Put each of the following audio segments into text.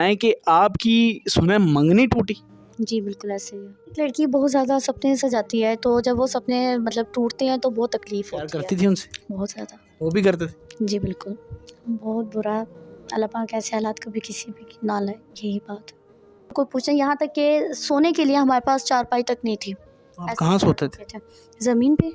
है कि आपकी सुने मंगनी टूटी। जी बिल्कुल ऐसे ही है। एक लड़की बहुत ज़्यादा सपने सजाती है, तो जब वो सपने मतलब टूटते हैं तो बहुत तकलीफ़ प्यार होती है। करती थी उनसे? बहुत ज़्यादा। वो भी करते थे? जी बिल्कुल। बहुत बुरा। अल्लाह पाक ऐसे हालात कभी किसी पे ना लाए, यही बात है। कोई पूछे यहाँ तक कि सोने के लिए हमारे पास चारपाई तक नहीं थी। तो आप ऐसे कहाँ हालात सोते हो थे? गए थे। ज़मीन पे।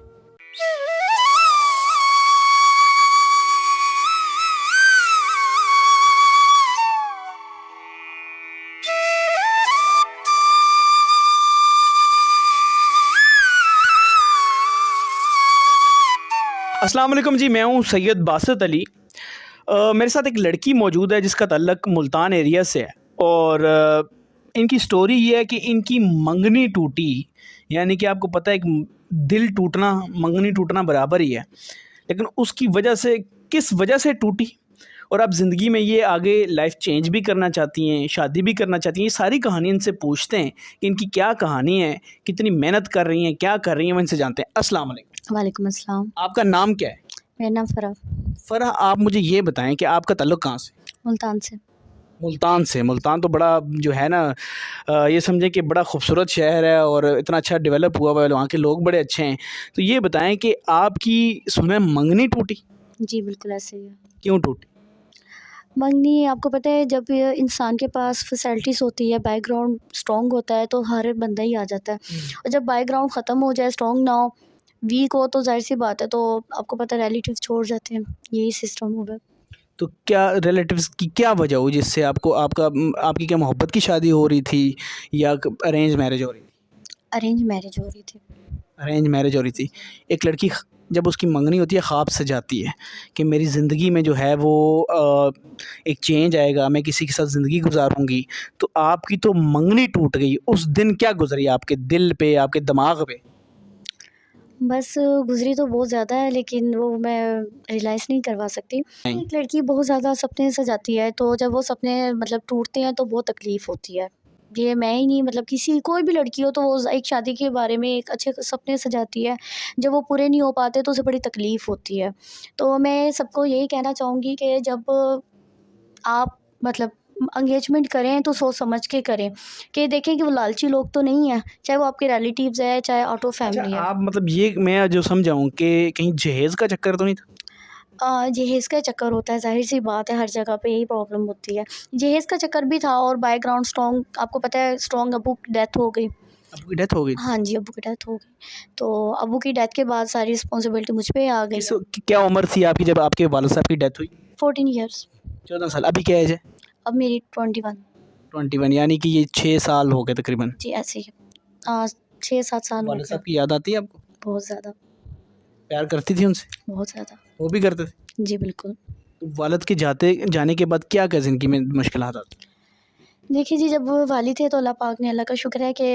अस्सलाम वालेकुम जी, मैं हूँ सैयद बासत अली। मेरे साथ एक लड़की मौजूद है जिसका तल्लक मुल्तान एरिया से है और इनकी स्टोरी ये है कि इनकी मंगनी टूटी। यानी कि आपको पता है एक दिल टूटना मंगनी टूटना बराबर ही है, लेकिन उसकी वजह से किस वजह से टूटी और आप ज़िंदगी में ये आगे लाइफ चेंज भी करना चाहती हैं, शादी भी करना चाहती हैं, ये सारी कहानी इनसे पूछते हैं कि इनकी क्या कहानी है, कितनी मेहनत कर रही हैं, क्या कर रही हैं, वो इनसे जानते हैं। अस्सलाम वालेकुम। वालेकुम अस्सलाम। आपका नाम क्या है? मेरा नाम फ़रा। फ़रा, आप मुझे ये बताएं कि आपका ताल्लुक़ कहाँ से? मुल्तान से। मुल्तान से। मुल्तान तो बड़ा जो है ना, ये समझें कि बड़ा खूबसूरत शहर है और इतना अच्छा डेवलप हुआ हुआ है, वहाँ के लोग बड़े अच्छे हैं। तो ये बताएं कि आपकी सुने मंगनी टूटी, जी बिल्कुल ऐसे ही है। क्यों टूटी? मंगनी आपको पता है, जब ये इंसान के पास फैसिलिटीज़ होती है, बैकग्राउंड स्ट्रॉन्ग होता है तो हर बंदा ही आ जाता है। और जब बैकग्राउंड ख़त्म हो जाए, स्ट्रॉन्ग ना हो, वीक हो, तो ज़ाहिर-सी बात है, तो आपको पता है रिलेटिव्स छोड़ जाते हैं। यही सिस्टम हो गया। तो क्या रिलेटिव्स की क्या वजह हुई जिससे आपको आपकी क्या मोहब्बत की शादी हो रही थी या अरेंज मैरिज हो रही थी? अरेंज मैरिज हो रही थी। अरेंज मैरिज हो रही थी। एक लड़की जब उसकी मंगनी होती है ख्वाब सजाती है कि मेरी ज़िंदगी में जो है वो एक चेंज आएगा, मैं किसी के साथ ज़िंदगी गुजारूंगी। तो आपकी तो मंगनी टूट गई, उस दिन क्या गुजरी आपके दिल पे, आपके दिमाग पे? बस गुज़री तो बहुत ज़्यादा है, लेकिन वो मैं रियलाइज़ नहीं करवा सकती। नहीं। एक लड़की बहुत ज़्यादा सपने सजाती है, तो जब वो सपने मतलब टूटते हैं तो बहुत तकलीफ़ होती है। ये मैं ही नहीं, मतलब किसी कोई भी लड़की हो तो वो एक शादी के बारे में एक अच्छे सपने सजाती है। जब वो पूरे नहीं हो पाते तो उसे बड़ी तकलीफ़ होती है। तो मैं सबको यही कहना चाहूँगी कि जब आप मतलब एंगेजमेंट करें तो सोच समझ के करें, कि देखें कि वो लालची लोग तो नहीं है, चाहे वो आपके रिलेटिव्स है, चाहे आउट ऑफ अच्छा, फैमिली है। आप मतलब ये मैं जो समझाऊँ कि कहीं जहेज़ का चक्कर तो नहीं था? जहेज़ का चक्कर होता है, ज़ाहिर-सी बात है, हर जगह पे यही प्रॉब्लम होती है। जहेज़ का चक्कर भी था और बैकग्राउंड स्ट्रॉन्ग, आपको पता है स्ट्रॉन्ग अब्बू की डेथ हो गई। आपकी डेथ हो गई थी? हाँ जी, अब्बू की डेथ हो गई। तो अब्बू की डेथ के बाद सारी रिस्पॉन्सिबिलिटी मुझ पे आ गई किस है। क्या उम्र थी आपकी जब आपके वालिद साहब की डेथ हुई? 14 इयर्स। 14 साल। अभी क्या एज है? अब मेरी 21। 21, यानी कि ये 6 साल हो गए तकरीबन। जी ऐसे ही। 6-7 साल हो वालिद गए। साहब की याद आती है आपको? बहुत ज़्यादा। प्यार करती थी उनसे? बहुत ज़्यादा। वो भी करते थे? जी बिल्कुल। तो वालिद के जाने के बाद क्या-क्या ज़िंदगी में मुश्किलात आती? देखिए जी, जब वो वाली थे तो अल्लाह पाक ने, अल्लाह का शुक्र है कि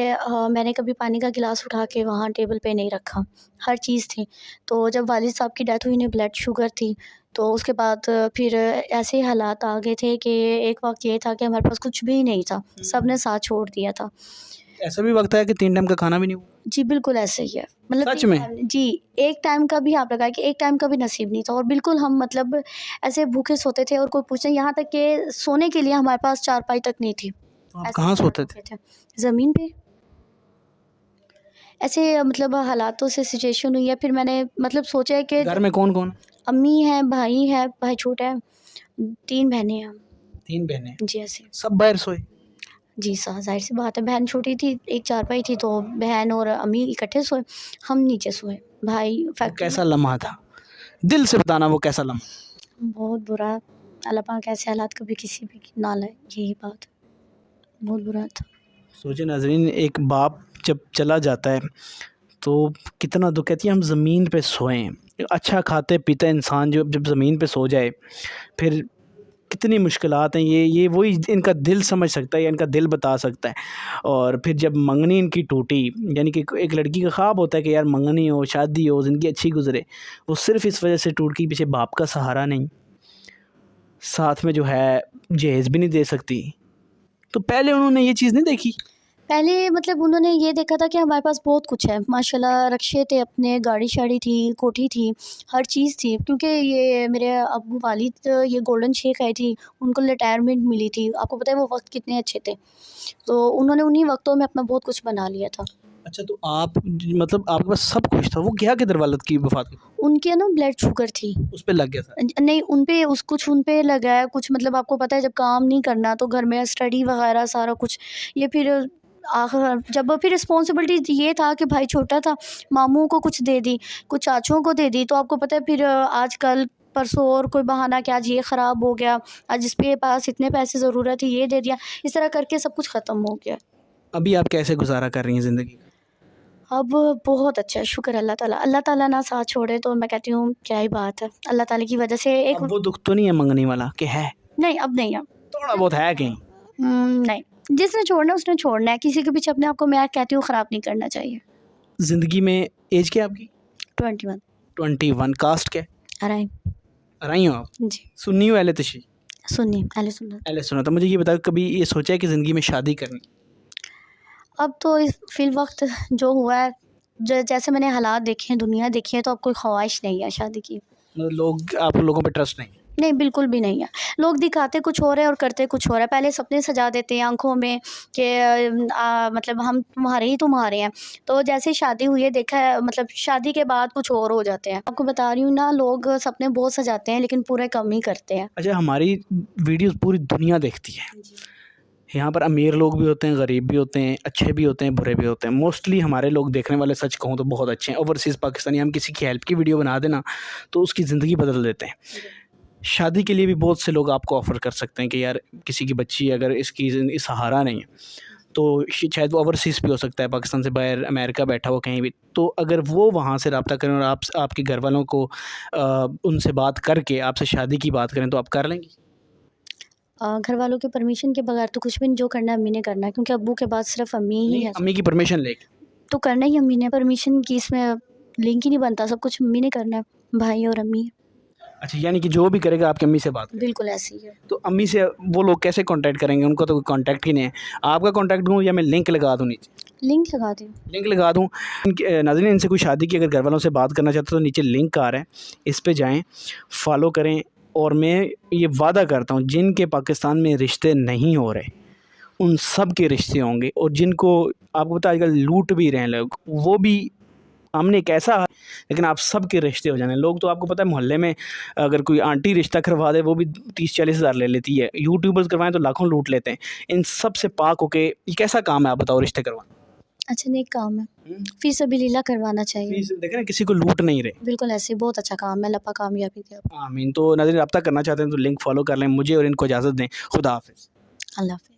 मैंने कभी पानी का गिलास उठा के वहाँ टेबल पे नहीं रखा, हर चीज़ थी। तो जब वालिद साहब की डेथ हुई, उन्हें ब्लड शुगर थी, तो उसके बाद फिर ऐसे हालात आ गए थे कि एक वक़्त ये था कि हमारे पास कुछ भी नहीं था, सब ने साथ छोड़ दिया था। ऐसा भी वक़्त आया कि 3 टाइम का खाना भी नहीं हुआ? जी, बिल्कुल ऐसे ही है। मतलब सच 3 में? टाइम जी, 1 टाइम का भी आप लगाएँ कि 1 टाइम का भी नसीब नहीं था, और बिल्कुल हम मतलब ऐसे भूखे सोते थे, और कोई पूछे यहाँ तक कि सोने के लिए हमारे पास चारपाई तक नहीं थी। तो आप ऐसे कहाँ हालात सोते हो थे? गए थे। ज़मीन पे। ऐसे मतलब हालातों से सिचुएशन हुई है, फिर मैंने मतलब सोचा है कि घर जब में कौन-कौन है? अम्मी है, भाई छोटा है, 3 बहनें हैं हम। 3 बहनें। जी ऐसे। सब बाहर सोए? जी ज़ाहिर-सी बात है, बहन छोटी थी, एक चारपाई थी, तो बहन और अम्मी इकट्ठे सोए, हम नीचे सोए। भाई वो फैक्ट्री में। कैसा लम्हा था? दिल से बताना वो कैसा लम्हा? बहुत बुरा। अल्लाह पाक ऐसे हालात कभी किसी पे ना लाए, यही बात है। बहुत बुरा था। सोचिए नाज़रीन, एक बाप जब चला जाता है तो कितना दुःख। कहती है हम ज़मीन पे सोएं, अच्छा खाते पीते इंसान जब ज़मीन पे सो जाए फिर कितनी मुश्किलात हैं। ये वही इनका दिल समझ सकता है या इनका दिल बता सकता है। और फिर जब मंगनी इनकी टूटी, यानी कि एक लड़की का ख्वाब होता है कि यार मंगनी हो, शादी हो, ज़िंदगी अच्छी गुजरे, वो सिर्फ़ इस वजह से टूट गई, पीछे बाप का सहारा नहीं, साथ में जो है जहेज़ भी नहीं दे सकती। तो पहले उन्होंने ये चीज़ नहीं देखी? पहले मतलब उन्होंने ये देखा था कि हमारे पास बहुत कुछ है, माशाल्लाह रक्शे थे अपने, गाड़ी-शाड़ी थी, कोठी थी, हर चीज़ थी। क्योंकि ये मेरे अब्बू वालिद ये गोल्डन शेख आई थी, उनको रिटायरमेंट मिली थी। आपको पता है वो वक़्त कितने अच्छे थे। तो उन्होंने उन्हीं वक़्तों में अपना बहुत कुछ बना लिया था। अच्छा, तो आप मतलब आपके पास सब कुछ था, वो क्या किधर वालिद की वफ़ात के उनके ना ब्लड शुगर थी। उस पे लग गया था? नहीं उन पे उस कुछ उन पे लगा है, कुछ मतलब आपको पता है जब काम नहीं करना तो घर में स्टडी वग़ैरह सारा कुछ, ये फिर आखिर जब फिर रिस्पॉन्सिबिलिटी ये था कि भाई छोटा था, मामू को कुछ दे दी, कुछ चाचुओं को दे दी। तो आपको पता है फिर आजकल परसों और कोई बहाना कि आज ये ख़राब हो गया, आज इसके पास इतने पैसे ज़रूरत है, ये दे दिया। इस तरह करके सब कुछ ख़त्म हो गया। अभी आप कैसे गुज़ारा कर रही हैं ज़िंदगी का? अब बहुत अच्छा है, शुक्र अल्लाह ताला ना साथ छोड़े तो मैं कहती हूँ क्या ही बात है। अल्लाह ताला की वजह से एक अब वो दुःख तो नहीं है मंगनी वाला कि है? नहीं अब नहीं है। थोड़ा बहुत है कहीं? नहीं, जिसने छोड़ना है उसने छोड़ना है, किसी के पीछे अपने आप को मैं कहती हूँ ख़राब नहीं करना चाहिए। ज़िंदगी में एज क्या है आपकी? 21 21। कास्ट क्या है? अराई अराई हो आप? जी, सुन्नी हो अहले तशी? सुन्नी अहले सुन्नत। अहले सुन्नत। तो मुझे ये बताओ, कभी ये सोचा है कि ज़िंदगी में शादी करनी? अब तो इस फ़िल वक़्त जो हुआ है, जैसे मैंने हालात देखे हैं, दुनिया देखी है, तो अब कोई ख़्वाहिश नहीं है शादी की। मतलब लोग, आप लोगों पे ट्रस्ट नहीं है? नहीं, बिल्कुल भी नहीं है। लोग दिखाते कुछ और है और करते कुछ और है। पहले सपने सजा देते हैं आँखों में कि मतलब हम तुम्हारे ही तुम्हारे हैं। तो जैसे ही शादी हुई है देखा है, मतलब शादी के बाद कुछ और हो जाते हैं। आपको बता रही हूँ ना, लोग सपने बहुत सजाते हैं लेकिन पूरे कम ही करते हैं। अच्छा, हमारी वीडियोस पूरी दुनिया देखती है। यहाँ पर अमीर लोग भी होते हैं, गरीब भी होते हैं, अच्छे भी होते हैं, बुरे भी होते हैं। मोस्टली हमारे लोग देखने वाले, सच कहूँ तो बहुत अच्छे हैं। ओवरसीज़ पाकिस्तानी, हम किसी की हेल्प की वीडियो बना देना तो उसकी ज़िंदगी बदल देते हैं। शादी के लिए भी बहुत से लोग आपको ऑफ़र कर सकते हैं कि यार किसी की बच्ची अगर इसकी सहारा नहीं है तो शायद वो ओवरसीज़ भी हो सकता है, पाकिस्तान से बाहर, अमेरिका बैठा हो कहीं भी। तो अगर वो वहाँ से रब्ता करें और आपके घर वालों को उनसे बात करके आपसे शादी की बात करें तो आप कर लेंगी? घर वालों के परमिशन के बगैर तो कुछ भी नहीं, जो करना है अम्मी ने करना है, क्योंकि अब्बू के बाद सिर्फ अम्मी ही नहीं, है। अम्मी की परमिशन लेके? तो करना ही अम्मी ने, परमिशन की इसमें लिंक ही नहीं बनता, सब कुछ अम्मी ने करना है, भाई और अम्मी। अच्छा, यानी कि जो भी करेगा आपकी अम्मी से बात करें। बिल्कुल ऐसे ही है। तो अम्मी से वो लोग कैसे कांटेक्ट करेंगे? उनको तो कोई कांटेक्ट ही नहीं है। आपका कांटेक्ट दूँ या मैं लिंक लगा दूँ नीचे? लिंक लगा दी। लिंक लगा दूँ। नाज़रीन, इनसे कोई शादी की अगर घर वालों से बात करना चाहते हो तो नीचे लिंक आ रहा है, इस पे जाएँ, फॉलो करें। और मैं ये वादा करता हूँ, जिनके पाकिस्तान में रिश्ते नहीं हो रहे उन सब के रिश्ते होंगे। और जिनको आपको पता है आजकल लूट भी रहे हैं लोग, वो भी हमने एक ऐसा, लेकिन आप सब के रिश्ते हो जाने। लोग तो आपको पता है मोहल्ले में अगर कोई आंटी रिश्ता करवा दे वो भी 30-40 हज़ार ले लेती है। यूट्यूबर्स करवाएं तो लाखों लूट लेते हैं। इन सब से पाक होके, ये कैसा काम है आप बताओ रिश्ते करवाना? अच्छा, नेक काम है, फी सबीलिल्लाह करवाना चाहिए। देखें ना, किसी को लूट नहीं रहे। बिल्कुल ऐसे, बहुत अच्छा काम है, अल्लाह पाक कामयाबी दे। आमीन। तो नाज़रीन, रब्ता करना चाहते हैं तो लिंक फॉलो कर लें। मुझे और इनको इजाज़त दें। खुदा हाफ़िज़। अल्लाह हाफ़िज़।